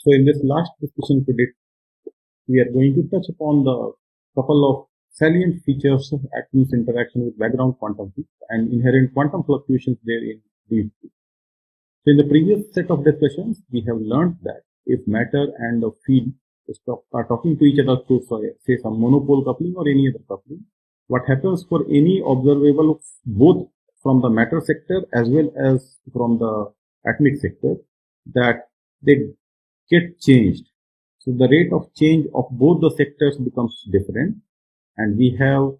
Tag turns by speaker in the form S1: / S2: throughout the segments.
S1: So in this last discussion today, we are going to touch upon the couple of salient features of atoms' interaction with background quantum fields and inherent quantum fluctuations there in these two. So in the previous set of discussions, we have learned that if matter and a field are talking to each other through, say, some monopole coupling or any other coupling, what happens for any observable both from the matter sector as well as from the atomic sector, that they get changed. So the rate of change of both the sectors becomes different, and we have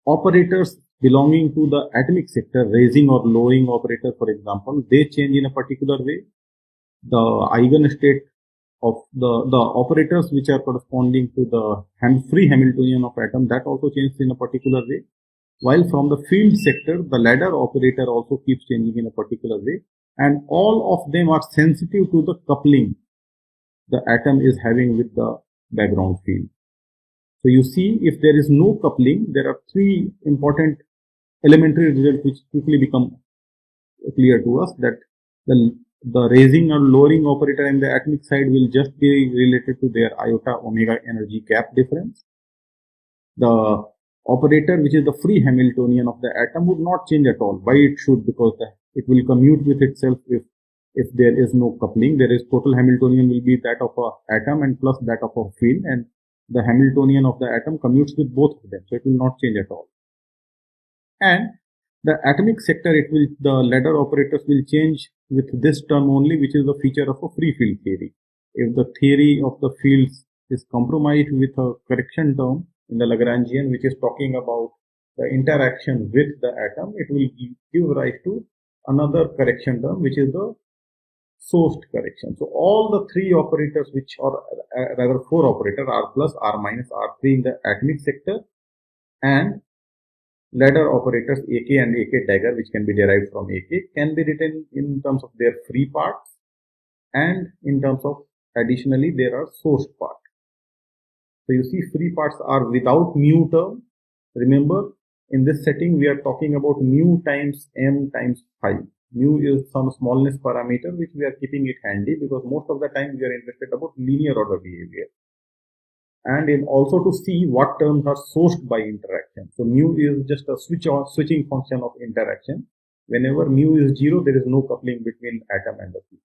S1: operators belonging to the atomic sector, raising or lowering operator, for example, they change in a particular way. The eigenstate of the operators which are corresponding to the free Hamiltonian of atom, that also changes in a particular way. While from the field sector, the ladder operator also keeps changing in a particular way, and all of them are sensitive to the coupling the atom is having with the background field. So you see, if there is no coupling, there are three important elementary results which quickly become clear to us, that the raising or lowering operator in the atomic side will just be related to their iota omega energy gap difference. The operator, which is the free Hamiltonian of the atom, would not change at all. Why it should? Because it will commute with itself if there is no coupling. There is total Hamiltonian will be that of a atom and plus that of a field, and the Hamiltonian of the atom commutes with both of them, so it will not change at all. And the atomic sector, the ladder operators will change with this term only, which is the feature of a free field theory. If the theory of the fields is compromised with a correction term in the Lagrangian, which is talking about the interaction with the atom, it will give rise to another correction term, which is the sourced correction. So all the three operators, which are rather four operators, R plus, R minus, R3 in the atomic sector, and ladder operators AK and AK dagger, which can be derived from AK, can be written in terms of their free parts, and in terms of additionally there are sourced parts. So you see, free parts are without mu term. Remember, in this setting we are talking about mu times m times phi. Mu is some smallness parameter which we are keeping it handy, because most of the time we are interested about linear order behavior, and in also to see what terms are sourced by interaction. So mu is just a switching function of interaction. Whenever mu is 0, there is no coupling between atom and the field.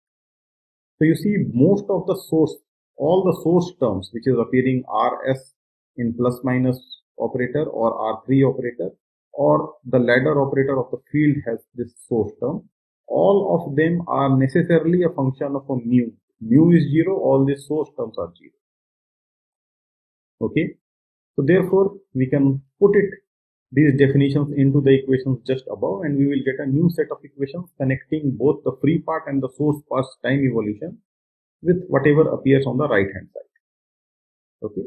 S1: So you see, most of the source, all the source terms which is appearing Rs in plus minus operator or R3 operator, or the ladder operator of the field has this source term, all of them are necessarily a function of a mu. Mu is 0, all these source terms are 0. Okay, so therefore we can put these definitions into the equations just above, and we will get a new set of equations connecting both the free part and the source part's time evolution with whatever appears on the right hand side. Okay,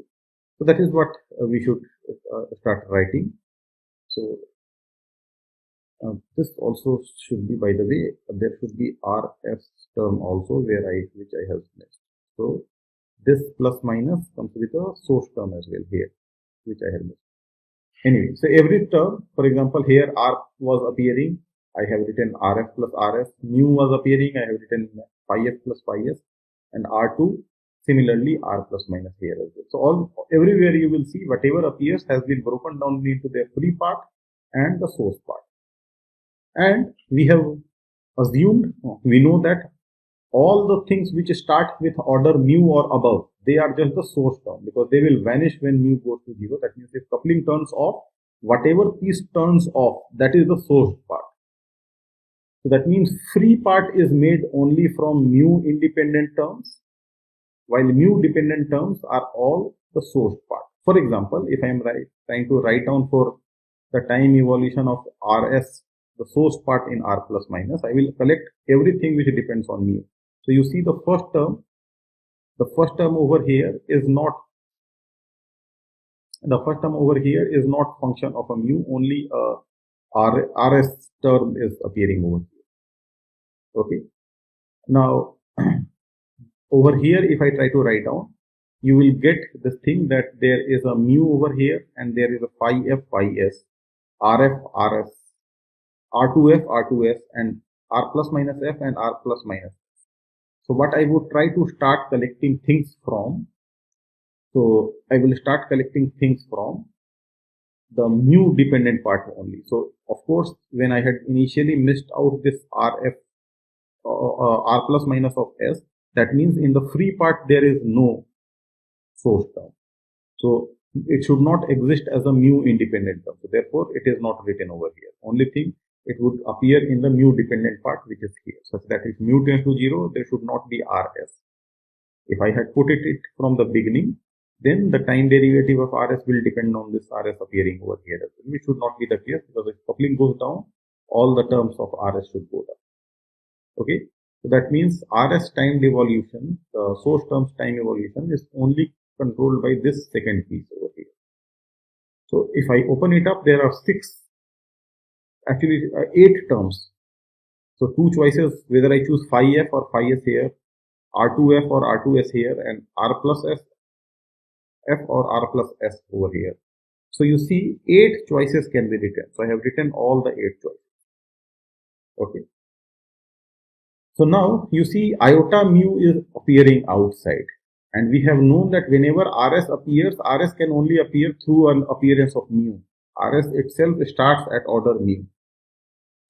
S1: so that is what we should start writing. So this also should be, by the way, there should be RF term also which I have missed. So this plus minus comes with a source term as well here, which I have missed. Anyway, so every term, for example, here R was appearing, I have written RF plus RS. Mu was appearing, I have written phi f plus phi s, and R2 similarly R plus minus here as well. So everywhere you will see whatever appears has been broken down into their free part and the source part. And we have assumed, we know that all the things which start with order mu or above, they are just the source term, because they will vanish when mu goes to 0. That means if coupling turns off, whatever piece turns off, that is the source part. So that means free part is made only from mu independent terms, while mu dependent terms are all the source part. For example, if I am trying to write down for the time evolution of Rs, the source part in R plus minus, I will collect everything which depends on mu. So you see, the first term over here is not function of a mu, only a Rs term is appearing over here. Okay, now over here, if I try to write down, you will get this thing that there is a mu over here, and there is a phi f, phi s, Rf, Rs, R2f, R2s, and R plus minus f and R plus minus s. So what I would try to start collecting things from, so I will start collecting things from the mu dependent part only. So of course, when I had initially missed out this RF, R plus minus of S, that means in the free part there is no source term. So it should not exist as a mu independent term. So therefore, it is not written over here. Only thing, it would appear in the mu dependent part, which is here, such that if mu tends to 0, there should not be RS. If I had put it from the beginning, then the time derivative of RS will depend on this RS appearing over here as well, which should not be the case, because if coupling goes down, all the terms of RS should go down. Okay, so that means RS time devolution, the source terms time evolution, is only controlled by this second piece over here. So if I open it up, there are 8 terms. So 2 choices, whether I choose phi f or phi s here, R2f or R2s here, and R plus f or R plus s over here. So you see 8 choices can be written. So I have written all the 8 choices. Okay. So now you see iota mu is appearing outside. And we have known that whenever RS appears, RS can only appear through an appearance of mu. RS itself starts at order mu.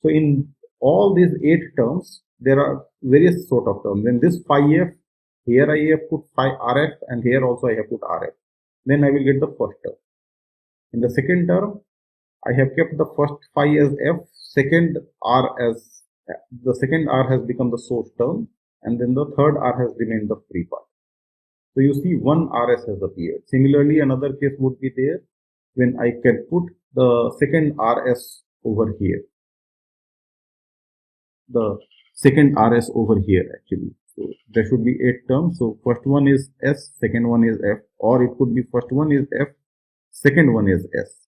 S1: So in all these 8 terms, there are various sort of terms. Then this phi f, here I have put phi RF, and here also I have put RF. Then I will get the first term. In the second term, I have kept the first phi as f, second R as, the second R has become the source term, and then the third R has remained the free part. So you see one RS has appeared. Similarly, another case would be there when I can put the second RS over here. The second RS over here actually. So there should be 8 terms. So first one is S, second one is F, or it could be first one is F, second one is S,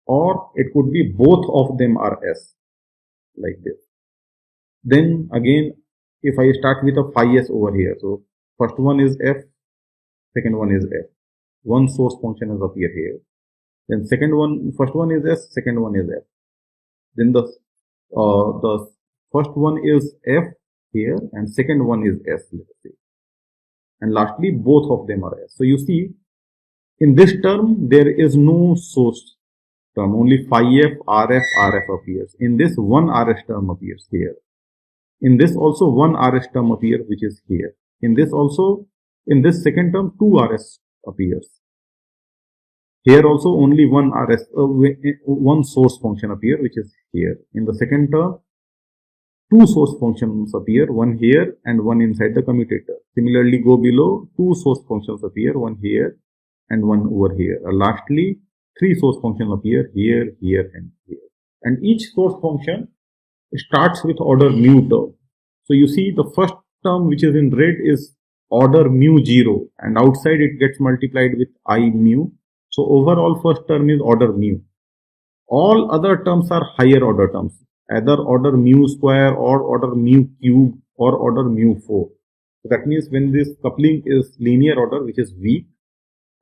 S1: or it could be both of them are S, like this. Then again, if I start with a phi S over here, so first one is F, second one is F. One source function has appeared here. Then first one is S, second one is F. Then the first one is F here, and second one is S, let's say. And lastly, both of them are S. So you see, in this term, there is no source term. Only phi F, RF, RF appears. In this, one RS term appears here. In this also, one RS term appears, which is here. In this also, in this second term, 2 RS appears. Here also only one RS, one source function appear, which is here. In the second term, 2 source functions appear, one here and one inside the commutator. Similarly, go below, 2 source functions appear, one here and one over here. Lastly, 3 source functions appear here, here, and here. And each source function starts with order mu term. So you see the first term, which is in red, is order mu 0, and outside it gets multiplied with I mu. So overall first term is order mu. All other terms are higher order terms, either order mu square or order mu cube or order mu 4. So that means when this coupling is linear order, which is weak,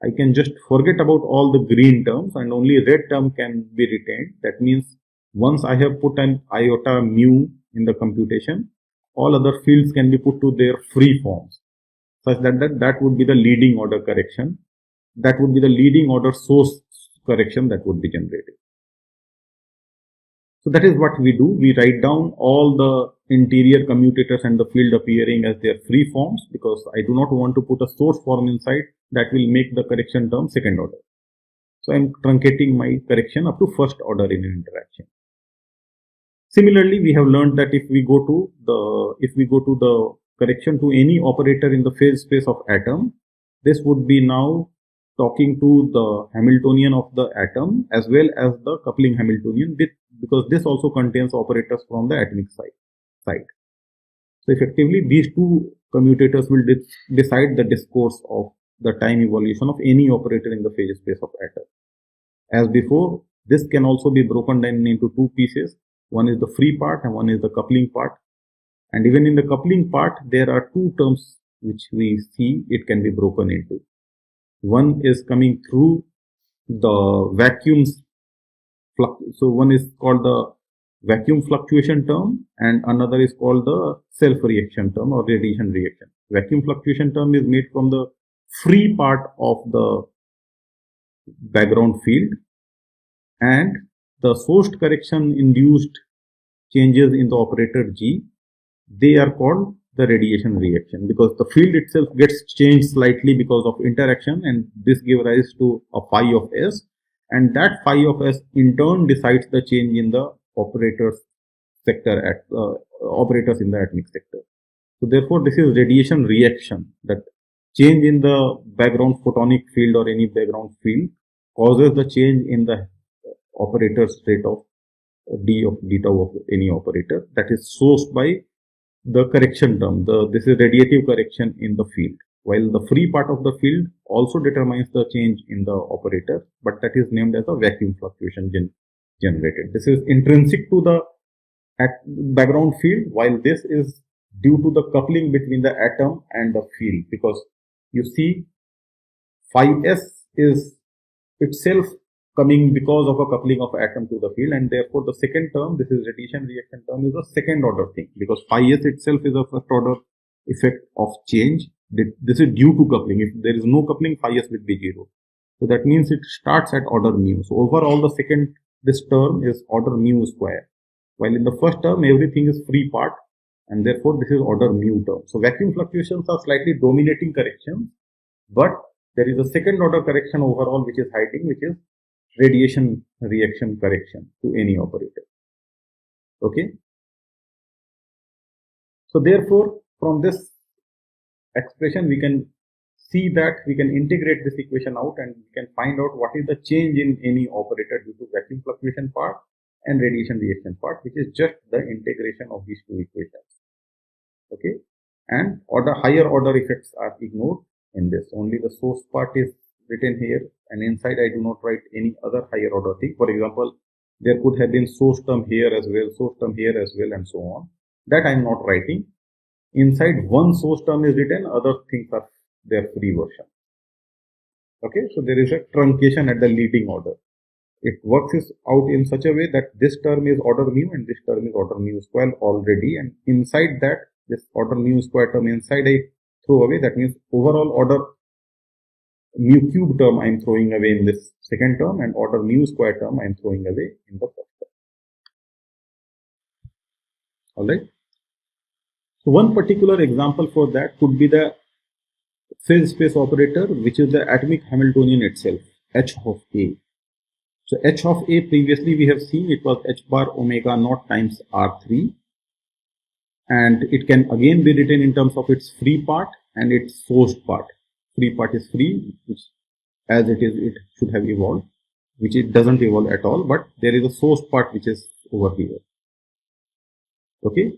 S1: I can just forget about all the green terms and only red term can be retained. That means once I have put an iota mu in the computation, all other fields can be put to their free forms, such that would be the leading order correction. That would be the leading order source correction that would be generated. So that is what we do. We write down all the interior commutators and the field appearing as their free forms, because I do not want to put a source form inside that will make the correction term second order. So I am truncating my correction up to first order in an interaction. Similarly, we have learned that if we go to the correction to any operator in the phase space of atom, this would be now talking to the Hamiltonian of the atom as well as the coupling Hamiltonian, because this also contains operators from the atomic side. So effectively, these 2 commutators will decide the discourse of the time evolution of any operator in the phase space of atom. As before, this can also be broken down into 2 pieces. One is the free part and one is the coupling part. And even in the coupling part, there are 2 terms which we see it can be broken into. One is coming through the vacuums. So one is called the vacuum fluctuation term, and another is called the self-reaction term or radiation reaction. Vacuum fluctuation term is made from the free part of the background field, and the sourced correction induced changes in the operator G, they are called the radiation reaction, because the field itself gets changed slightly because of interaction, and this gives rise to a phi of S, and that phi of S in turn decides the change in the operators sector at operators in the atomic sector. So therefore this is radiation reaction, that change in the background photonic field or any background field causes the change in the operator's rate of d tau of any operator, that is sourced by the correction term. This is radiative correction in the field, while the free part of the field also determines the change in the operator, but that is named as a vacuum fluctuation generated. This is intrinsic to the background field, while this is due to the coupling between the atom and the field, because you see phi S is itself coming because of a coupling of atom to the field, and therefore the second term, this is radiation reaction term, is a second order thing, because phi S itself is a first order effect of change. This is due to coupling. If there is no coupling, phi S will be 0. So that means it starts at order mu. So overall the second, this term is order mu square, while in the first term everything is free part, and therefore this is order mu term. So vacuum fluctuations are slightly dominating corrections, but there is a second order correction overall which is hiding, which is radiation reaction correction to any operator. Okay. So therefore from this expression we can see that we can integrate this equation out, and we can find out what is the change in any operator due to vacuum fluctuation part and radiation reaction part, which is just the integration of these two equations. Okay, and higher order effects are ignored in this. Only the source part is written here, and inside I do not write any other higher order thing. For example, there could have been source term here as well, source term here as well, and so on. That I am not writing. Inside one source term is written, other things are their free version. Okay, so there is a truncation at the leading order. It works out in such a way that this term is order mu and this term is order mu square already, and inside that, this order mu square term inside I throw away. That means overall order mu cube term I am throwing away in this second term, and order mu square term I am throwing away in the first term. Alright. So one particular example for that could be the phase space operator, which is the atomic Hamiltonian itself, H of A. So H of A previously we have seen it was H bar omega naught times R3, and it can again be written in terms of its free part and its sourced part. Free part is free, which as it is, it should have evolved, which it doesn't evolve at all, but there is a source part which is over here. Okay.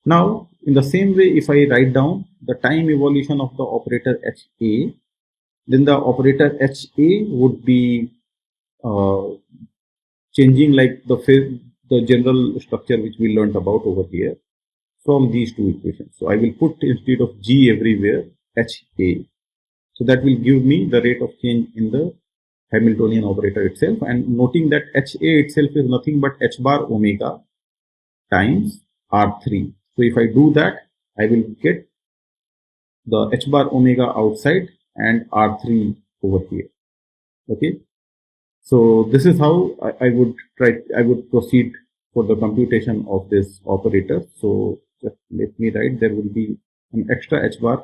S1: Now, in the same way, if I write down the time evolution of the operator HA, then the operator HA would be changing like the general structure which we learned about over here from these two equations. So I will put instead of G everywhere HA. So that will give me the rate of change in the Hamiltonian operator itself, and noting that HA itself is nothing but H bar omega times R3. So if I do that, I will get the H bar omega outside and R3 over here. Okay. So this is how I would proceed for the computation of this operator. So just let me write, there will be an extra H bar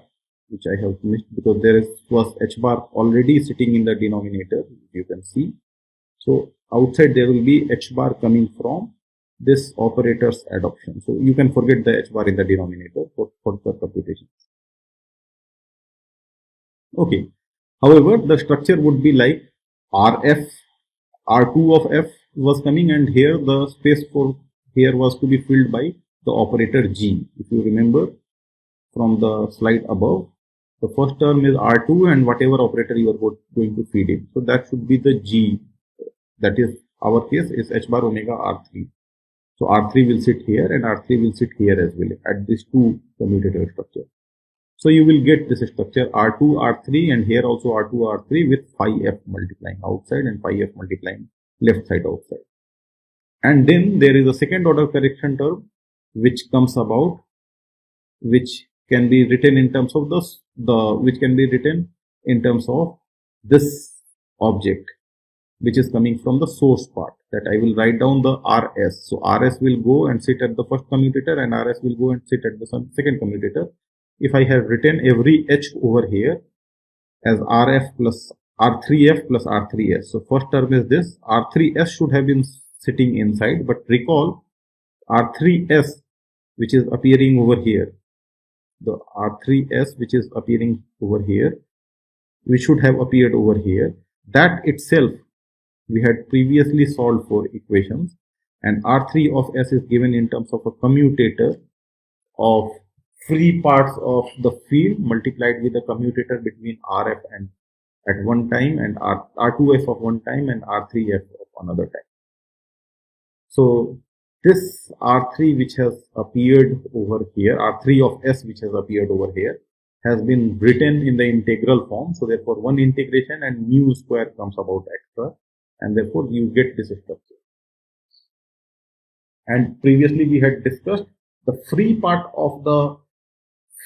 S1: which I have missed because there was H bar already sitting in the denominator, you can see. So outside there will be H bar coming from this operator's adoption. So you can forget the H bar in the denominator for the computation. Okay. However, the structure would be like RF, R2 of F was coming, and here the space for here was to be filled by the operator G. If you remember from the slide above, the first term is R2 and whatever operator you are going to feed in. So that should be the G. That is, our case is H bar omega R3. So R3 will sit here and R3 will sit here as well at these two commutator structure. So you will get this structure R2, R3, and here also R2, R3 with phi F multiplying outside and phi F multiplying left side outside. And then there is a second order correction term which comes about, which can be written in terms of which can be written in terms of this object, which is coming from the source part, that I will write down the RS. So RS will go and sit at the first commutator and RS will go and sit at the second commutator. If I have written every H over here as RF plus R3F plus R3S. So first term is this, R3S should have been sitting inside, but recall R3S which is appearing over here, the R3S which is appearing over here, which should have appeared over here, that itself we had previously solved for equations, and R3 of S is given in terms of a commutator of free parts of the field multiplied with the commutator between RF and at one time and R2F of one time and R3F of another time. So this R3 which has appeared over here, R3 of S which has appeared over here, has been written in the integral form. So therefore one integration and mu square comes about extra, and therefore you get this structure. And previously we had discussed the free part of the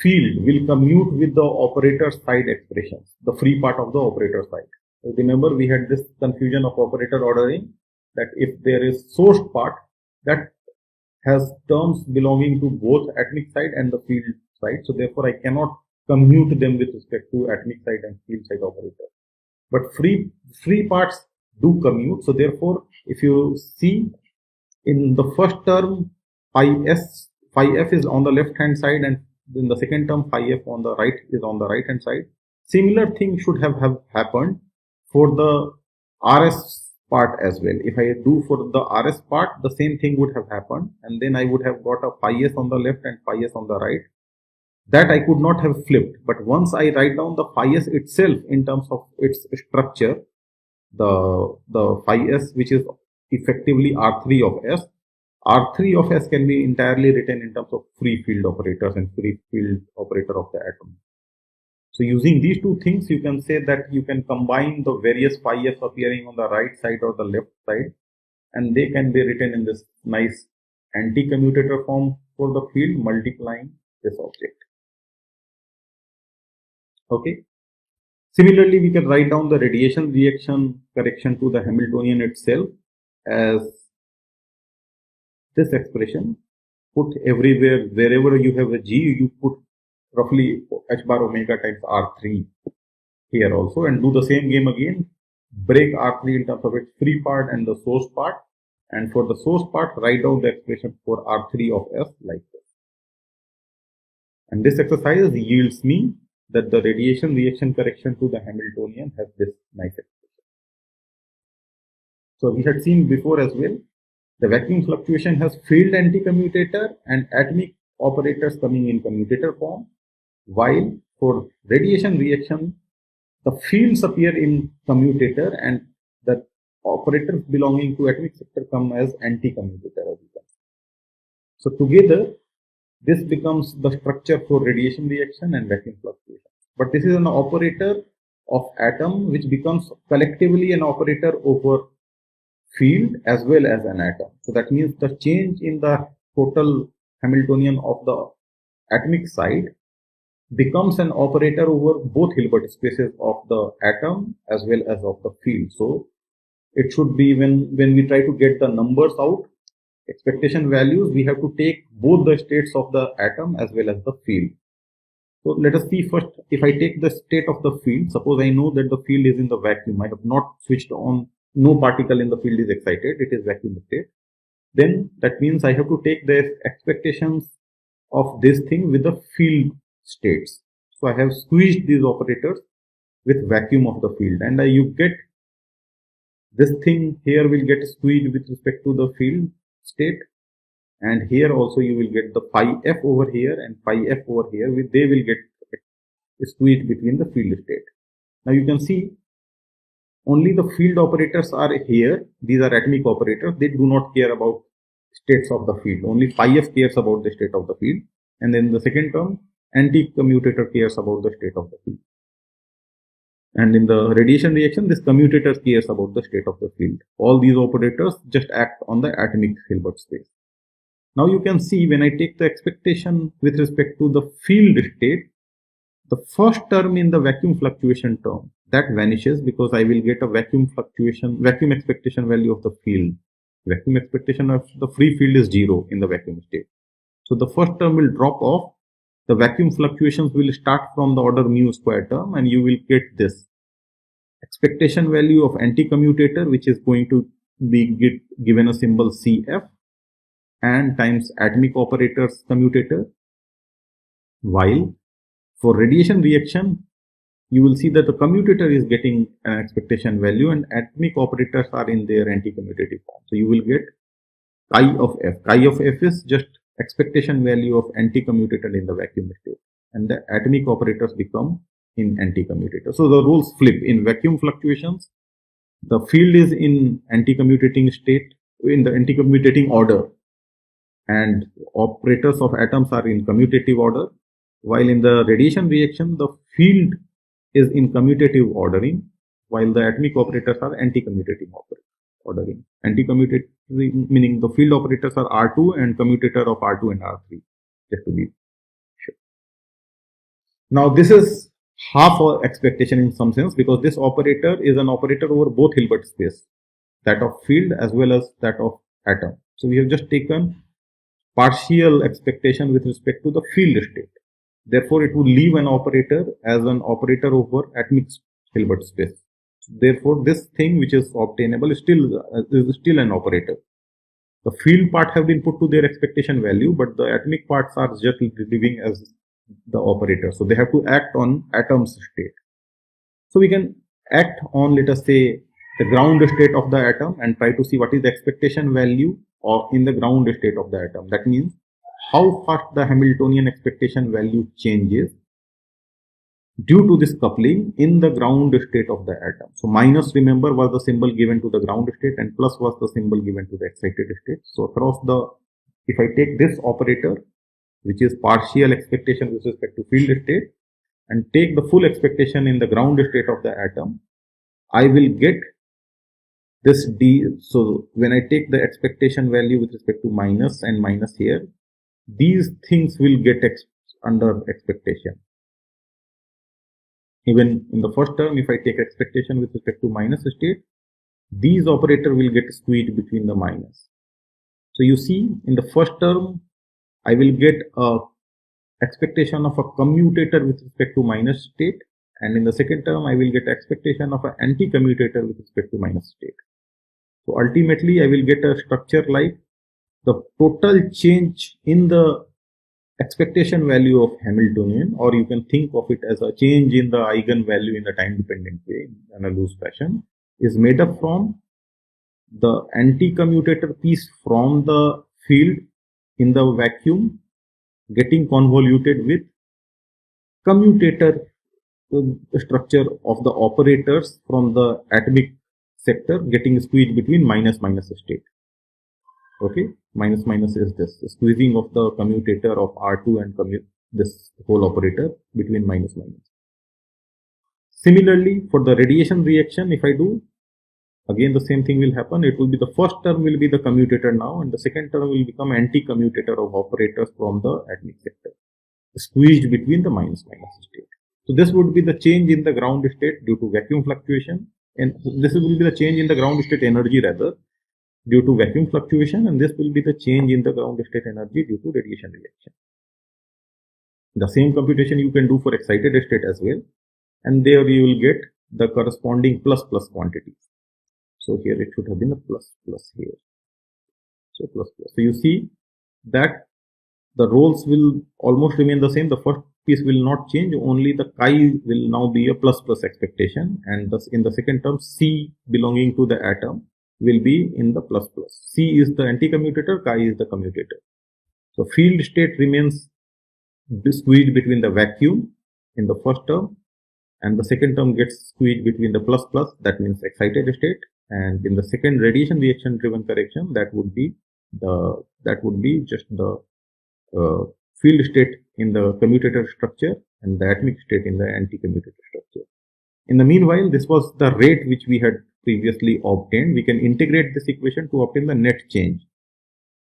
S1: field will commute with the operator side expressions, the free part of the operator side. So remember we had this confusion of operator ordering, that if there is source part that has terms belonging to both atomic side and the field side, so therefore I cannot commute them with respect to atomic side and field side operator. But free parts do commute. So therefore, if you see in the first term, phi f is on the left hand side, and in the second term phi f on the right is on the right hand side. Similar thing should have happened for the RS part as well. If I do for the RS part, the same thing would have happened, and then I would have got a phi s on the left and phi s on the right. That I could not have flipped, but once I write down the phi s itself in terms of its structure, the phi s which is effectively R3 of S, R3 of S can be entirely written in terms of free field operators and free field operator of the atom. So using these two things, you can say that you can combine the various phi f appearing on the right side or the left side, and they can be written in this nice anti-commutator form for the field multiplying this object. Okay. Similarly, we can write down the radiation reaction correction to the Hamiltonian itself as this expression. Put everywhere, wherever you have a G, you put roughly H bar omega times R3 here also, and do the same game again. Break R3 in terms of its free part and the source part, and for the source part, write down the expression for R3 of S like this. And this exercise yields me that the radiation reaction correction to the Hamiltonian has this nice expression. So we had seen before as well, the vacuum fluctuation has field anti-commutator and atomic operators coming in commutator form, while for radiation reaction, the fields appear in commutator and the operators belonging to atomic sector come as anti-commutator. So together, this becomes the structure for radiation reaction and vacuum fluctuation. But this is an operator of atom which becomes collectively an operator over field as well as an atom. So that means the change in the total Hamiltonian of the atomic side becomes an operator over both Hilbert spaces of the atom as well as of the field. So it should be when we try to get the numbers out, expectation values, we have to take both the states of the atom as well as the field. So let us see first, if I take the state of the field, suppose I know that the field is in the vacuum, I have not switched on, no particle in the field is excited, it is vacuum state. Then that means I have to take the expectations of this thing with the field states. So I have squeezed these operators with vacuum of the field, and you get this thing here will get squeezed with respect to the field state, and here also you will get the phi f over here and phi f over here, they will get squeezed between the field state. Now you can see only the field operators are here, these are atomic operators, they do not care about states of the field, only phi f cares about the state of the field, and then the second term anti-commutator cares about the state of the field. And in the radiation reaction, this commutator cares about the state of the field. All these operators just act on the atomic Hilbert space. Now you can see when I take the expectation with respect to the field state, the first term in the vacuum fluctuation term, that vanishes because I will get a vacuum expectation value of the field. Vacuum expectation of the free field is 0 in the vacuum state. So the first term will drop off. The vacuum fluctuations will start from the order mu square term, and you will get this expectation value of anti-commutator, which is going to be given a symbol CF, and times atomic operator's commutator. While for radiation reaction, you will see that the commutator is getting an expectation value and atomic operators are in their anti-commutative form. So you will get chi of F. Chi of F is just expectation value of anti-commutator in the vacuum state, and the atomic operators become in anti-commutator. So the rules flip. In vacuum fluctuations, the field is in anti-commutating state, in the anti-commutating order, and operators of atoms are in commutative order, while in the radiation reaction, the field is in commutative ordering, while the atomic operators are anti-commutative ordering. Anti-commutative meaning the field operators are R2 and commutator of R2 and R3, just to be sure. Now this is half our expectation in some sense, because this operator is an operator over both Hilbert space, that of field as well as that of atom. So we have just taken partial expectation with respect to the field state. Therefore, it would leave an operator as an operator over atomic Hilbert space. Therefore, this thing which is obtainable is still an operator. The field part have been put to their expectation value, but the atomic parts are just living as the operator. So they have to act on atom's state. So we can act on, let us say, the ground state of the atom and try to see what is the expectation value of in the ground state of the atom. That means how fast the Hamiltonian expectation value changes due to this coupling in the ground state of the atom. So minus, remember, was the symbol given to the ground state and plus was the symbol given to the excited state. So across the, if I take this operator, which is partial expectation with respect to field state, and take the full expectation in the ground state of the atom, I will get this D. So when I take the expectation value with respect to minus and minus here, these things will get under expectation. Even in the first term, if I take expectation with respect to minus state, these operator will get squeezed between the minus. So you see, in the first term, I will get a expectation of a commutator with respect to minus state, and in the second term, I will get expectation of an anti-commutator with respect to minus state. So ultimately, I will get a structure like the total change in the expectation value of Hamiltonian, or you can think of it as a change in the eigenvalue in a time-dependent way, in a loose fashion, is made up from the anti-commutator piece from the field in the vacuum getting convoluted with commutator structure of the operators from the atomic sector getting squeezed between minus state. Okay, minus is this squeezing of the commutator of R2 and this whole operator between minus. Similarly, for the radiation reaction, if I do, again the same thing will happen. It will be the first term will be the commutator now, and the second term will become anti-commutator of operators from the atomic sector, squeezed between the minus state. So this would be the change in the ground state due to vacuum fluctuation, and this will be the change in the ground state energy rather due to vacuum fluctuation, and this will be the change in the ground state energy due to radiation reaction. The same computation you can do for excited state as well, and there you will get the corresponding plus quantities. So here it should have been a plus here. So plus. So you see that the roles will almost remain the same. The first piece will not change, only the chi will now be a plus expectation, and thus in the second term C belonging to the atom will be in the plus. C is the anti-commutator, chi is the commutator. So field state remains squeezed between the vacuum in the first term, and the second term gets squeezed between the plus, that means excited state, and in the second radiation reaction driven correction, that would be just the field state in the commutator structure and the atomic state in the anti-commutator structure. In the meanwhile, this was the rate which we had previously obtained. We can integrate this equation to obtain the net change.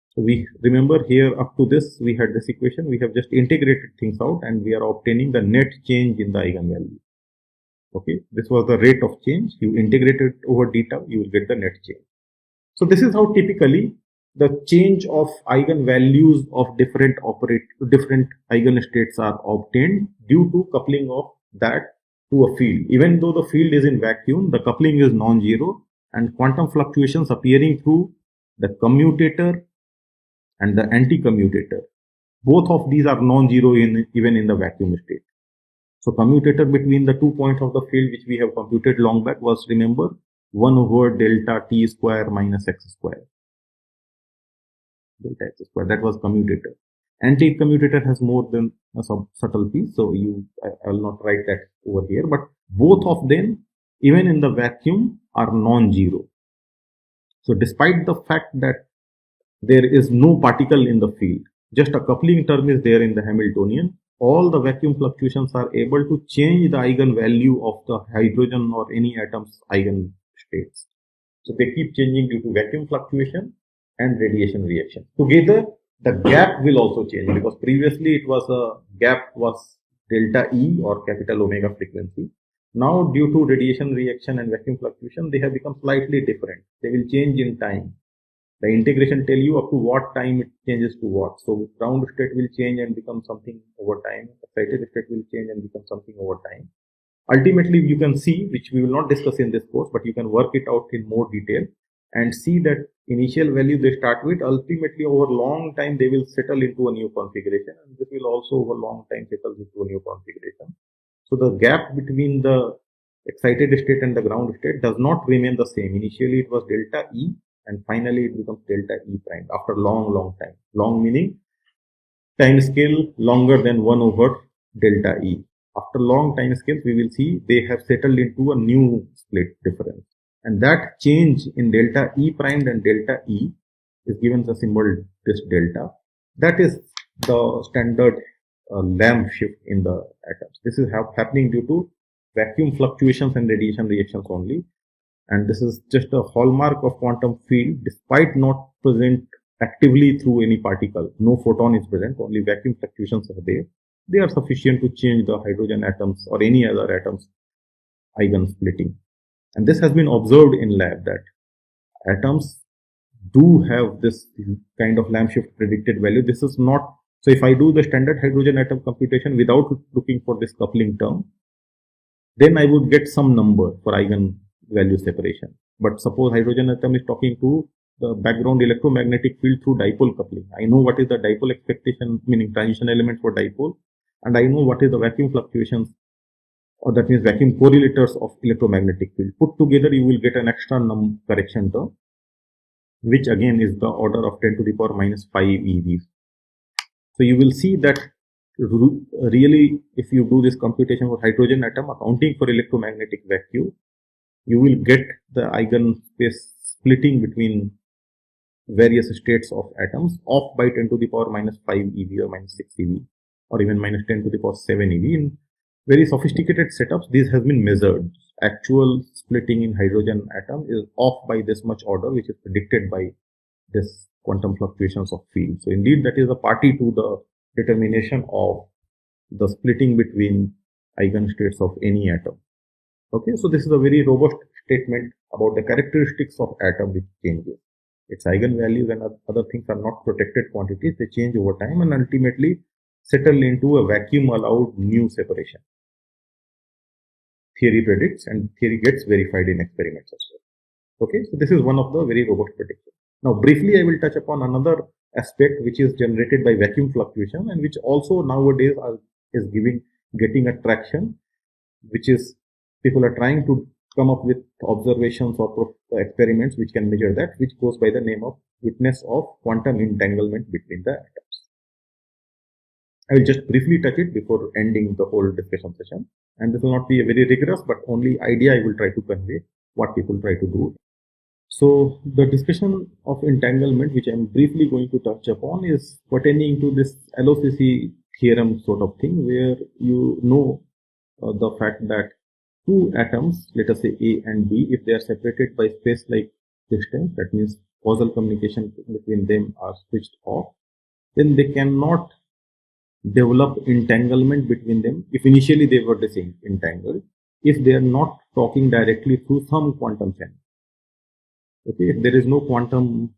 S1: So we remember here up to this, we had this equation, we have just integrated things out and we are obtaining the net change in the eigenvalue. Okay, this was the rate of change. You integrate it over d tau, you will get the net change. So this is how typically the change of eigenvalues of different eigenstates are obtained due to coupling of that to a field. Even though the field is in vacuum, the coupling is non-zero and quantum fluctuations appearing through the commutator and the anti-commutator. Both of these are non-zero even in the vacuum state. So commutator between the 2 points of the field which we have computed long back was, remember, 1 over delta t square minus x square. Delta x square, that was commutator. Anti-commutator has more than a subtle piece, so I will not write that over here, but both of them, even in the vacuum, are non-zero. So despite the fact that there is no particle in the field, just a coupling term is there in the Hamiltonian, all the vacuum fluctuations are able to change the eigenvalue of the hydrogen or any atom's eigenstates. So they keep changing due to vacuum fluctuation and radiation reaction. Together, the gap will also change, because previously it was a gap was delta E or capital omega frequency. Now, due to radiation reaction and vacuum fluctuation, they have become slightly different. They will change in time. The integration tell you up to what time it changes to what. So ground state will change and become something over time. Excited state will change and become something over time. Ultimately, you can see, which we will not discuss in this course, but you can work it out in more detail and see that initial value they start with, ultimately over long time they will settle into a new configuration, and this will also over long time settle into a new configuration. So the gap between the excited state and the ground state does not remain the same. Initially it was delta E and finally it becomes delta E prime after long time. Long meaning time scale longer than 1 over delta E. After long time scales, we will see they have settled into a new split difference. And that change in delta E prime and delta E is given the symbol this delta. That is the standard lamp shift in the atoms. This is happening due to vacuum fluctuations and radiation reactions only. And this is just a hallmark of quantum field, despite not present actively through any particle. No photon is present, only vacuum fluctuations are there. They are sufficient to change the hydrogen atoms or any other atoms eigen splitting. And this has been observed in lab that atoms do have this kind of lamp shift predicted value. This is not, so if I do the standard hydrogen atom computation without looking for this coupling term, then I would get some number for eigenvalue separation. But suppose hydrogen atom is talking to the background electromagnetic field through dipole coupling. I know what is the dipole expectation, meaning transition element for dipole, and I know what is the vacuum fluctuations, or that means vacuum correlators of electromagnetic field. Put together, you will get an extra correction term, which again is the order of 10 to the power minus 5 eV. So you will see that really, if you do this computation for hydrogen atom accounting for electromagnetic vacuum, you will get the eigenspace splitting between various states of atoms off by 10 to the power minus 5 eV or minus 6 eV or even minus 10 to the power 7 eV. In very sophisticated setups, this has been measured. Actual splitting in hydrogen atom is off by this much order, which is predicted by this quantum fluctuations of field. So indeed, that is a party to the determination of the splitting between eigenstates of any atom. Okay, so this is a very robust statement about the characteristics of atom which changes. Its eigenvalues and other things are not protected quantities. They change over time and ultimately settle into a vacuum allowed new separation. Theory predicts and theory gets verified in experiments as well. Okay, so this is one of the very robust predictions. Now briefly I will touch upon another aspect which is generated by vacuum fluctuation and which also nowadays is getting a traction, which is people are trying to come up with observations or experiments which can measure that, which goes by the name of witness of quantum entanglement between the atoms. I will just briefly touch it before ending the whole discussion session, and this will not be a very rigorous but only idea I will try to convey what people try to do. So the discussion of entanglement, which I am briefly going to touch upon, is pertaining to this LOCC theorem sort of thing, where you know the fact that two atoms, let us say A and B, if they are separated by space-like distance, that means causal communication between them are switched off, then they cannot develop entanglement between them if initially they were disentangled, if they are not talking directly through some quantum channel. Okay, if there is no quantum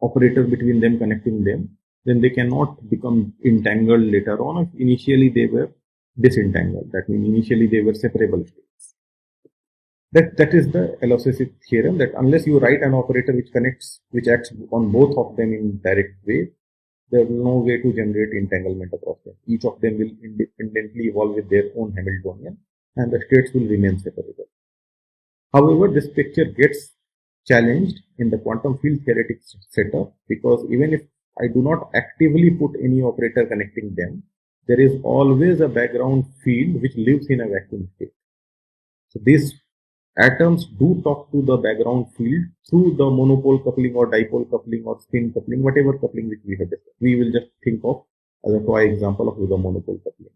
S1: operator between them connecting them, then they cannot become entangled later on if initially they were disentangled. That means initially they were separable states. That is the Relativistic theorem, that unless you write an operator which acts on both of them in direct way, there is no way to generate entanglement across them. Each of them will independently evolve with their own Hamiltonian, and the states will remain separable. However, this picture gets challenged in the quantum field theoretic setup, because even if I do not actively put any operator connecting them, there is always a background field which lives in a vacuum state. So these atoms do talk to the background field through the monopole coupling or dipole coupling or spin coupling, whatever coupling which we have discussed. We will just think of as a toy example of the monopole coupling.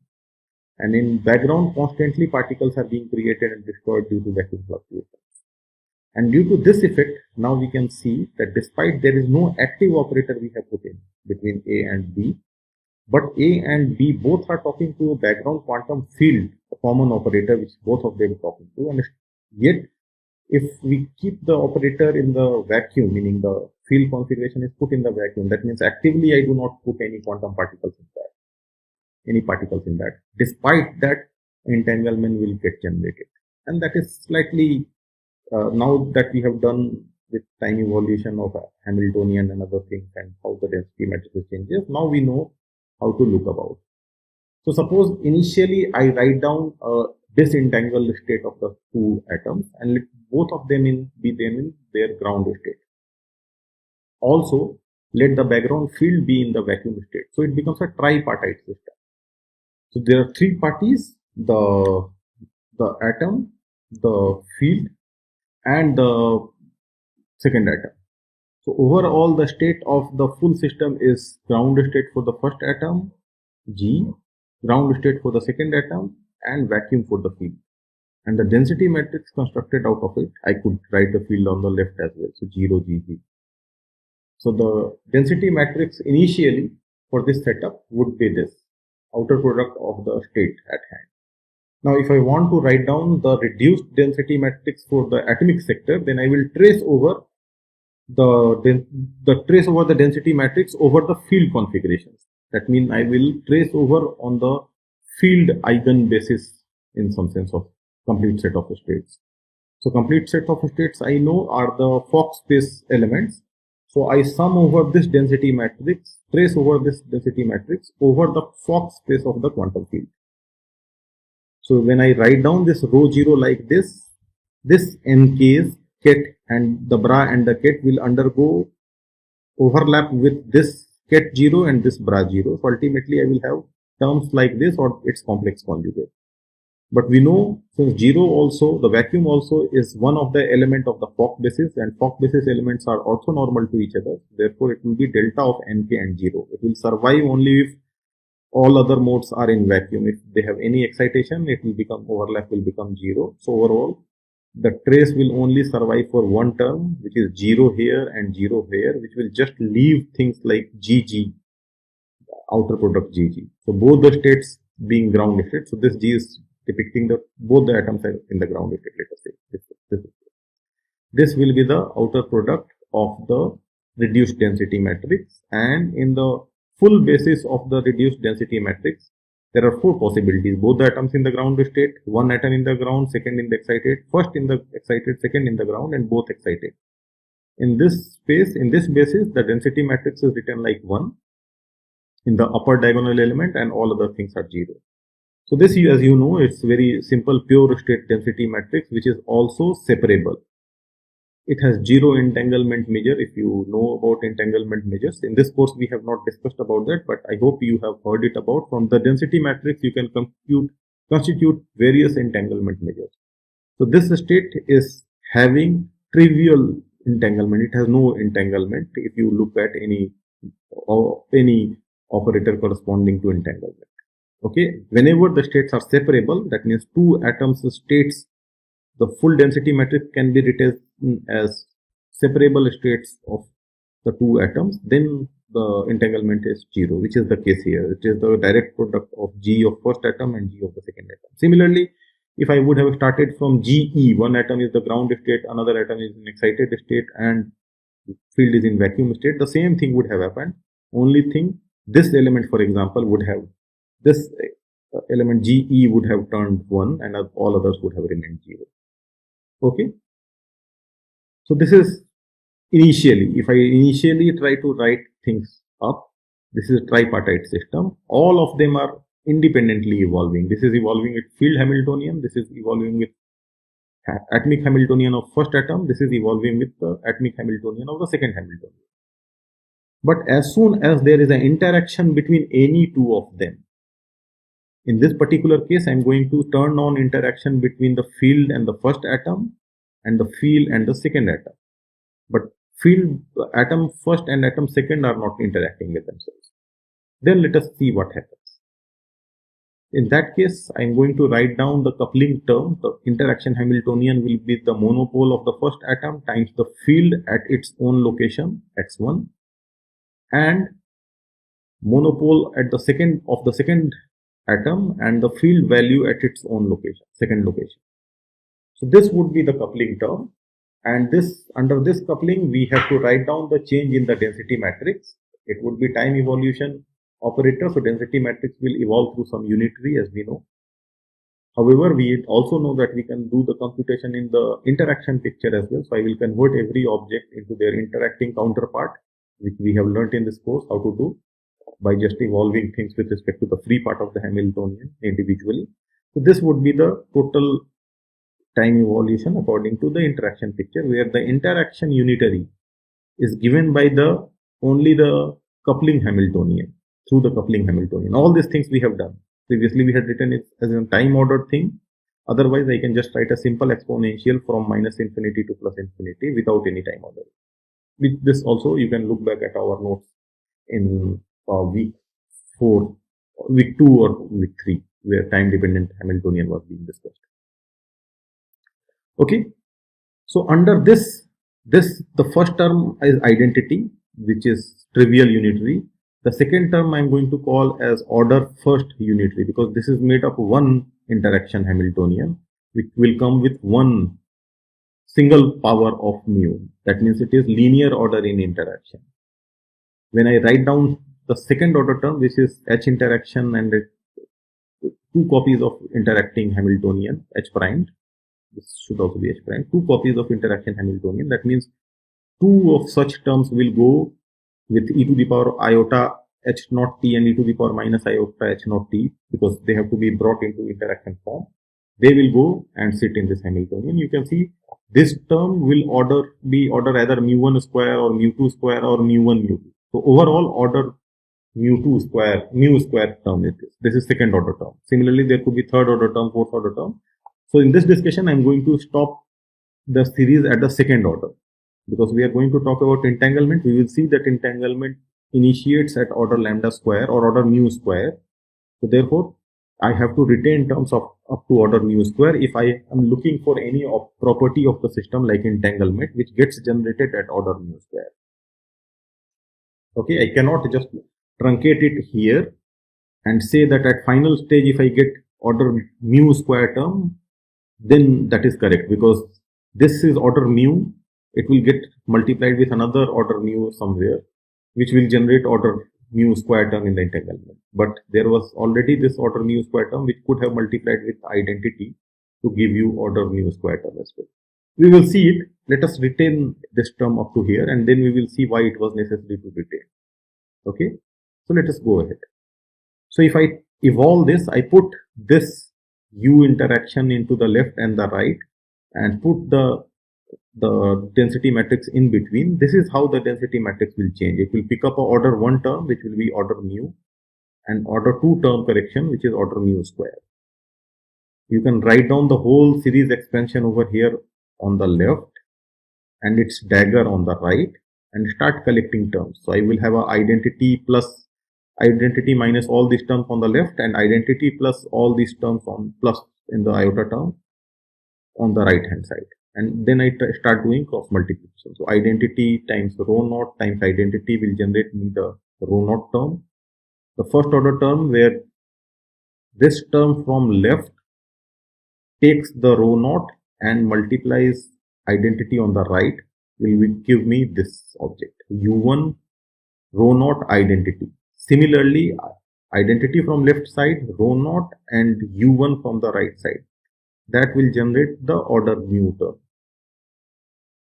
S1: And in background, constantly particles are being created and destroyed due to vacuum fluctuations. And due to this effect, now we can see that despite there is no active operator we have put in between A and B, but A and B both are talking to a background quantum field, a common operator which both of them are talking to, and yet if we keep the operator in the vacuum, meaning the field configuration is put in the vacuum, that means actively I do not put any quantum particles in that, any particles in that. Despite that, entanglement will get generated. And that is slightly, now that we have done with time evolution of Hamiltonian and other things and how the density matrix changes, now we know how to look about. So suppose initially I write down a disentangled state of the two atoms and let both of them be then in their ground state. Also, let the background field be in the vacuum state. So it becomes a tripartite system. So there are three parties: the atom, the field, and the second atom. So overall, the state of the full system is ground state for the first atom, G, ground state for the second atom, and vacuum for the field. And the density matrix constructed out of it, I could write the field on the left as well. So 0, GG. So the density matrix initially for this setup would be this outer product of the state at hand. Now, if I want to write down the reduced density matrix for the atomic sector, then I will trace over the density matrix over the field configurations. That means I will trace over on the field eigen basis in some sense of complete set of states. So complete set of states I know are the Fock space elements. So I sum over this density matrix, trace over this density matrix over the Fock space of the quantum field. So when I write down this rho 0 like this NKs, ket, and the bra and the ket will undergo overlap with this ket 0 and this bra 0. So ultimately I will have terms like this or its complex conjugate. But we know since 0 also, the vacuum also is one of the element of the Fock basis, and Fock basis elements are orthonormal to each other. Therefore, it will be delta of NK and 0. It will survive only if all other modes are in vacuum. If they have any excitation, it will become overlap will become 0. So overall, the trace will only survive for one term, which is 0 here and 0 here, which will just leave things like GG, outer product GG. So both the states being ground state. So this G is depicting both the atoms are in the ground state. Let us say this will be the outer product of the reduced density matrix, and in the full basis of the reduced density matrix, there are four possibilities: both the atoms in the ground state, one atom in the ground, second in the excited, first in the excited, second in the ground, and both excited. In this space, in this basis, the density matrix is written like 1 in the upper diagonal element, and all other things are 0. So this, as you know, it's very simple pure state density matrix, which is also separable. It has 0 entanglement measure. If you know about entanglement measures, in this course we have not discussed about that, but I hope you have heard it about. From the density matrix, you can constitute various entanglement measures. So this state is having trivial entanglement. It has no entanglement if you look at any operator corresponding to entanglement. Okay, whenever the states are separable, that means two atoms states, the full density matrix can be written as separable states of the two atoms, then the entanglement is 0, which is the case here. It is the direct product of G of first atom and G of the second atom. Similarly, if I would have started from GE, one atom is the ground state, another atom is in excited state, and field is in vacuum state, the same thing would have happened. Only thing, this element, for example, would have, this element GE would have turned 1 and all others would have remained 0. Okay. So this is initially, if I initially try to write things up, this is a tripartite system. All of them are independently evolving. This is evolving with field Hamiltonian. This is evolving with atomic Hamiltonian of first atom. This is evolving with the atomic Hamiltonian of the second Hamiltonian. But as soon as there is an interaction between any two of them, in this particular case, I am going to turn on interaction between the field and the first atom and the field and the second atom. But field atom first and atom second are not interacting with themselves. Then let us see what happens. In that case, I am going to write down the coupling term. The interaction Hamiltonian will be the monopole of the first atom times the field at its own location x1 and monopole at the second of the second atom and the field value at its own location, second location. So this would be the coupling term, and this, under this coupling, we have to write down the change in the density matrix. It would be time evolution operator, so density matrix will evolve through some unitary, as we know. However, we also know that we can do the computation in the interaction picture as well. So I will convert every object into their interacting counterpart, which we have learnt in this course how to do by just evolving things with respect to the free part of the Hamiltonian individually. So this would be the total time evolution according to the interaction picture, where the interaction unitary is given by the only the coupling Hamiltonian, through the coupling Hamiltonian. All these things we have done. Previously we had written it as a time ordered thing. Otherwise I can just write a simple exponential from minus infinity to plus infinity without any time order. With this also you can look back at our notes in week 4, week 2 or week 3, where time dependent Hamiltonian was being discussed. Okay, so under this the first term is identity, which is trivial unitary. The second term I am going to call as order first unitary, because this is made of one interaction Hamiltonian, which will come with one single power of mu. That means it is linear order in interaction. When I write down the second order term, which is H interaction and two copies of interacting Hamiltonian, H primed, this should also be H prime, two copies of interaction Hamiltonian. That means two of such terms will go with e to the power iota h naught t and e to the power minus iota h naught t, because they have to be brought into interaction form. They will go and sit in this Hamiltonian. You can see this term will be order either mu1 square or mu2 square or mu1 mu2. So overall order mu2 square, mu square term is this. This is second order term. Similarly, there could be third order term, fourth order term. So in this discussion, I am going to stop the series at the second order, because we are going to talk about entanglement. We will see that entanglement initiates at order lambda square or order mu square. So therefore, I have to retain terms of up to order mu square if I am looking for any property of the system like entanglement, which gets generated at order mu square. Okay, I cannot just truncate it here and say that at final stage, if I get order mu square term, then that is correct, because this is order mu. It will get multiplied with another order mu somewhere, which will generate order mu square term in the entanglement. But there was already this order mu square term which could have multiplied with identity to give you order mu square term as well. We will see it. Let us retain this term up to here, and then we will see why it was necessary to retain. Okay, so let us go ahead. So if I evolve this, I put this u interaction into the left and the right and put the density matrix in between. This is how the density matrix will change. It will pick up a order 1 term, which will be order mu, and order 2 term correction, which is order mu square. You can write down the whole series expansion over here on the left and its dagger on the right and start collecting terms. So I will have a identity plus identity minus all these terms on the left, and identity plus all these terms on plus in the iota term on the right hand side. And then I start doing cross multiplication. So identity times rho naught times identity will generate me the rho naught term. The first order term, where this term from left takes the rho naught and multiplies identity on the right, will give me this object, u1 rho naught identity. Similarly, identity from left side, rho naught, and u1 from the right side. That will generate the order mu term.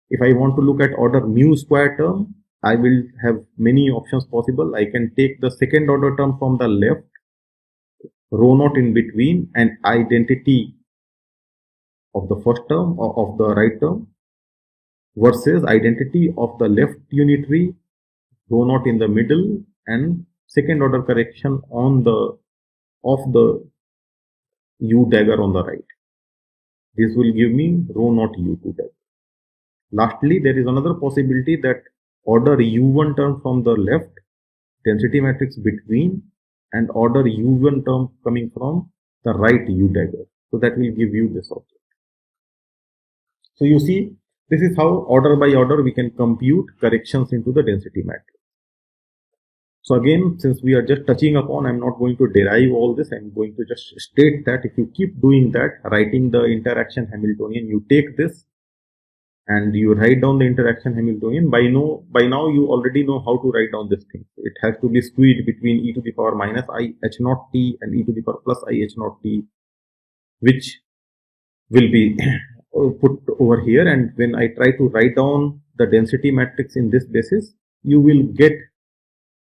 S1: If I want to look at order mu square term, I will have many options possible. I can take the second order term from the left, rho naught in between, and identity of the first term or of the right term versus identity of the left unitary, rho naught in the middle, and second order correction on the of the u dagger on the right. This will give me rho naught u2 dagger. Lastly, there is another possibility that order u1 term from the left, density matrix between, and order u1 term coming from the right u dagger. So that will give you this object. So you see, this is how order by order we can compute corrections into the density matrix. So again, since we are just touching upon, I'm not going to derive all this. I'm going to just state that if you keep doing that, writing the interaction Hamiltonian, you take this and you write down the interaction Hamiltonian. By now you already know how to write down this thing. It has to be squeezed between e to the power minus I h naught t and e to the power plus I h naught t, which will be put over here. And when I try to write down the density matrix in this basis, you will get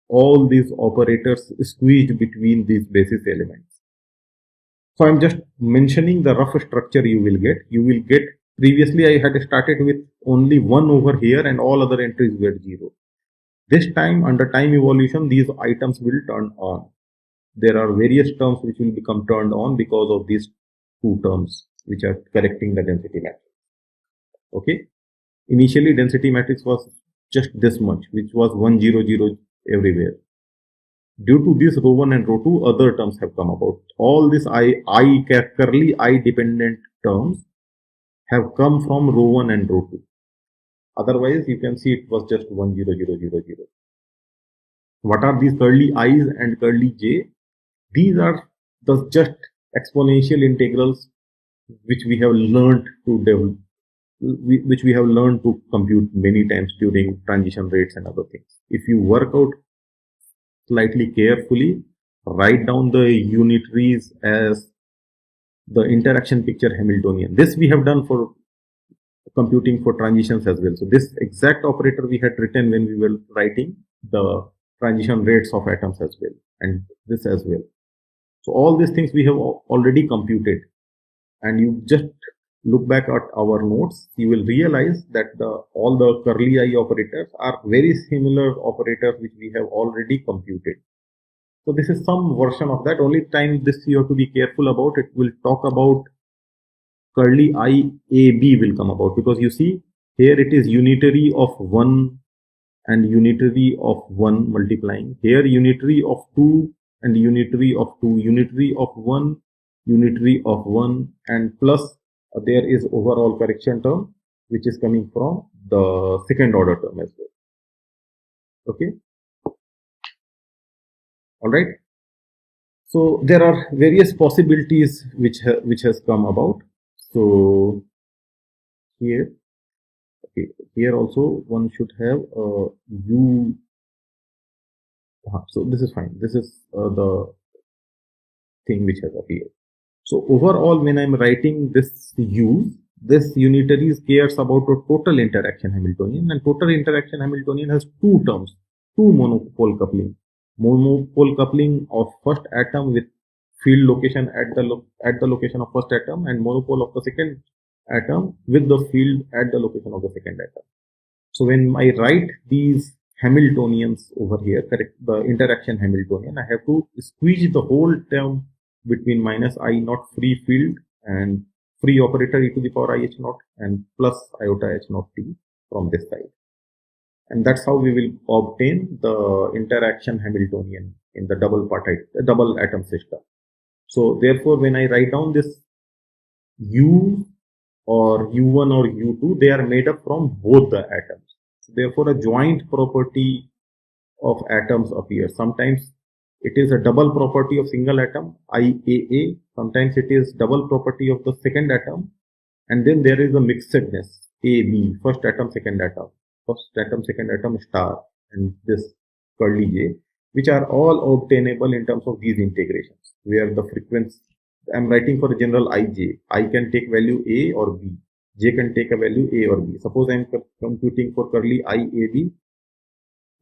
S1: all these operators squeezed between these basis elements. So I'm just mentioning the rough structure you will get. You will get, previously I had started with only 1 over here and all other entries were 0. This time, under time evolution, these items will turn on. There are various terms which will become turned on because of these two terms which are correcting the density matrix. Okay. Initially, density matrix was just this much, which was 1, 0, 0 everywhere. Due to this rho 1 and rho 2, other terms have come about. All this curly I dependent terms have come from rho 1 and rho 2. Otherwise, you can see it was just 1, 0, 0, 0, 0. What are these curly i's and curly j? These are the just exponential integrals which we have learned to develop, which we have learned to compute many times during transition rates and other things. If you work out slightly carefully, write down the unitaries as the interaction picture Hamiltonian. This we have done for computing for transitions as well. So this exact operator we had written when we were writing the transition rates of atoms as well, and this as well. So all these things we have already computed, and you just look back at our notes, you will realize that all the curly I operators are very similar operators which we have already computed. So this is some version of that. Only time this you have to be careful about, it will talk about curly I A B will come about, because you see here it is unitary of 1 and unitary of 1 multiplying. Here unitary of 2 and unitary of 2, unitary of 1, unitary of 1, and plus there is overall correction term which is coming from the second order term as well. Okay. All right. So there are various possibilities which has come about. So here, okay, here also one should have u. So this is fine. This is the thing which has appeared. So overall, when I'm writing this u, this unitary cares about a total interaction Hamiltonian, and total interaction Hamiltonian has two terms, two monopole coupling. Monopole coupling of first atom with field location at the location of first atom, and monopole of the second atom with the field at the location of the second atom. So when I write these Hamiltonians over here, correct, the interaction Hamiltonian, I have to squeeze the whole term between minus I naught free field and free operator e to the power I h naught and plus iota h naught t from this side. And that's how we will obtain the interaction Hamiltonian in the double atom system. So therefore, when I write down this U or U1 or U2, they are made up from both the atoms. So therefore, a joint property of atoms appears. Sometimes it is a double property of single atom, IAA. Sometimes it is double property of the second atom. And then there is a mixedness, AB, first atom, second atom star, and this curly J, which are all obtainable in terms of these integrations, where the frequency, I'm writing for a general Ij, I can take value A or B, J can take a value A or B. Suppose I'm computing for curly IAB,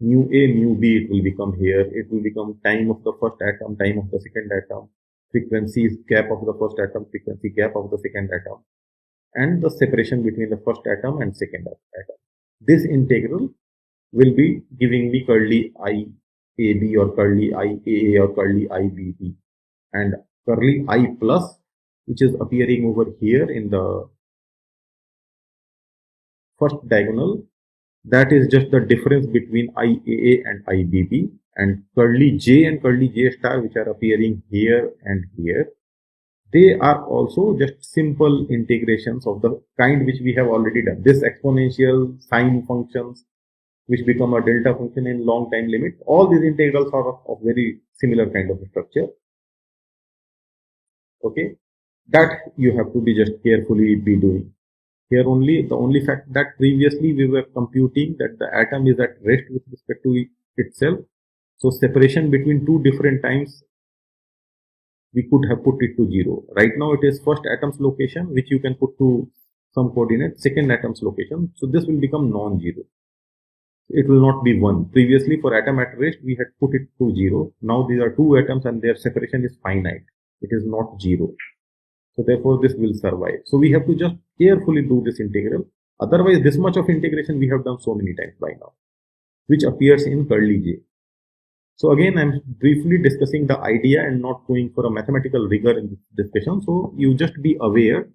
S1: mu A, mu B, it will become here, it will become time of the first atom, time of the second atom, frequency is gap of the first atom, frequency gap of the second atom, and the separation between the first atom and second atom. This integral will be giving me curly IAB or curly IAA or curly IBB, and curly I plus, which is appearing over here in the first diagonal, that is just the difference between IAA and IBB, and curly J and curly J star, which are appearing here and here, they are also just simple integrations of the kind which we have already done. This exponential sine functions, which become a delta function in long time limit, all these integrals are of very similar kind of structure. Okay, that you have to be just carefully be doing. Here only, the only fact that previously we were computing that the atom is at rest with respect to itself. So separation between two different times, we could have put it to 0. Right now it is first atom's location, which you can put to some coordinate, second atom's location. So this will become non-zero. It will not be 1. Previously for atom at rest, we had put it to 0. Now these are two atoms and their separation is finite. It is not 0. So therefore this will survive. So we have to just carefully do this integral. Otherwise, this much of integration we have done so many times by now, which appears in curly J. So again, I'm briefly discussing the idea and not going for a mathematical rigor in this discussion. So you just be aware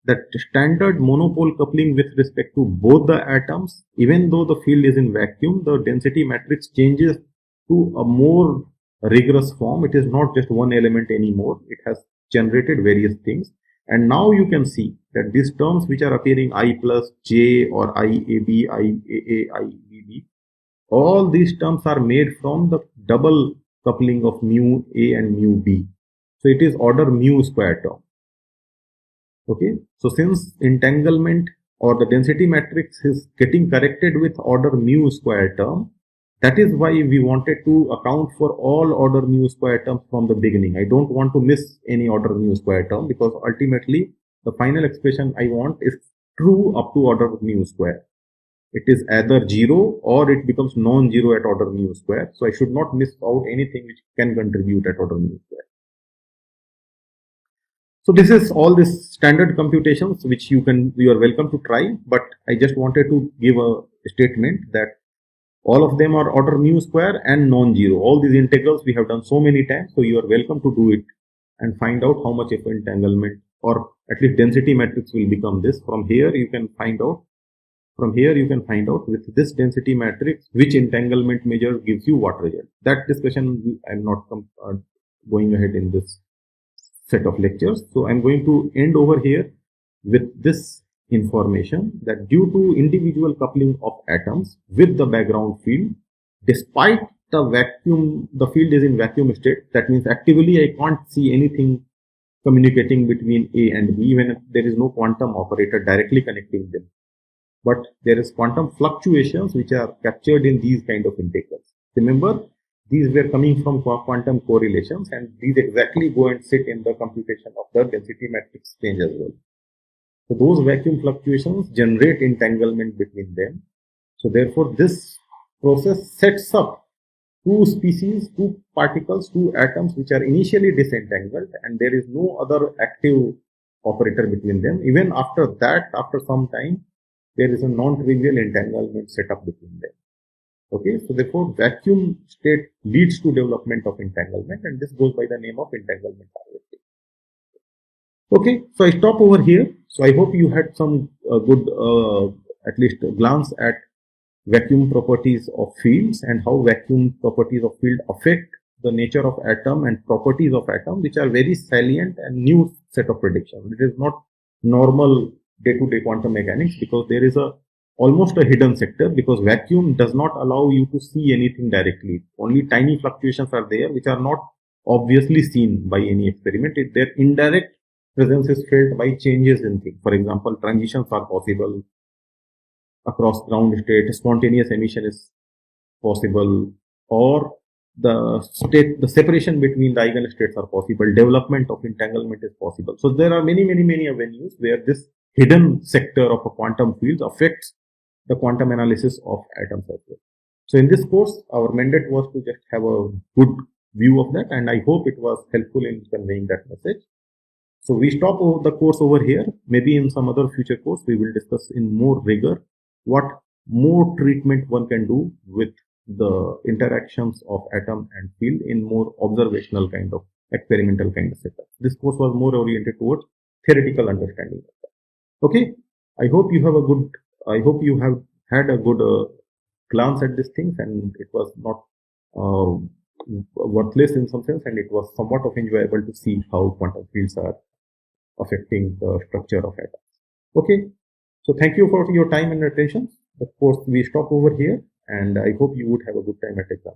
S1: that standard monopole coupling with respect to both the atoms, even though the field is in vacuum, the density matrix changes to a more rigorous form. It is not just one element anymore. It has generated various things. And now you can see that these terms which are appearing I plus J or IAB, IAA, IBB, all these terms are made from the double coupling of mu A and mu B. So it is order mu square term. Okay. So since entanglement or the density matrix is getting corrected with order mu square term, that is why we wanted to account for all order mu square terms from the beginning. I don't want to miss any order mu square term, because ultimately the final expression I want is true up to order mu square. It is either 0 or it becomes non-zero at order mu square. So I should not miss out anything which can contribute at order mu square. So this is all this standard computations which you are welcome to try, but I just wanted to give a statement that all of them are order mu square and non-zero. All these integrals we have done so many times, so you are welcome to do it and find out how much of entanglement or at least density matrix will become this. From here you can find out with this density matrix which entanglement measure gives you what result. That discussion I am not going ahead in this set of lectures. So I am going to end over here with this information that due to individual coupling of atoms with the background field, despite the field is in vacuum state, that means actively I can't see anything communicating between A and B, even if there is no quantum operator directly connecting them. But there is quantum fluctuations which are captured in these kind of integrals. Remember, these were coming from quantum correlations, and these exactly go and sit in the computation of the density matrix change as well. So those vacuum fluctuations generate entanglement between them. So therefore, this process sets up two species, two particles, two atoms which are initially disentangled, and there is no other active operator between them. Even after that, after some time, there is a non-trivial entanglement set up between them. Okay, so therefore vacuum state leads to development of entanglement, and this goes by the name of entanglement harvesting. Okay, so I stop over here. So I hope you had some good, at least glance at vacuum properties of fields and how vacuum properties of field affect the nature of atom and properties of atom, which are very salient and new set of predictions. It is not normal day-to-day quantum mechanics, because there is almost a hidden sector, because vacuum does not allow you to see anything directly. Only tiny fluctuations are there which are not obviously seen by any experiment. Their indirect presence is felt by changes in things. For example, transitions are possible across ground state, spontaneous emission is possible, or the separation between the eigenstates are possible, development of entanglement is possible. So there are many avenues where this hidden sector of a quantum field affects the quantum analysis of atoms as well. So in this course, our mandate was to just have a good view of that, and I hope it was helpful in conveying that message. So we stop the course over here. Maybe in some other future course, we will discuss in more rigor what more treatment one can do with the interactions of atom and field in more observational kind of experimental kind of setup. This course was more oriented towards theoretical understanding of that. Okay, I hope you have had a good glance at these things, and it was not worthless in some sense, and it was somewhat of enjoyable to see how quantum fields are affecting the structure of atoms. Okay, so thank you for your time and attention. Of course, we stop over here, and I hope you would have a good time at exam.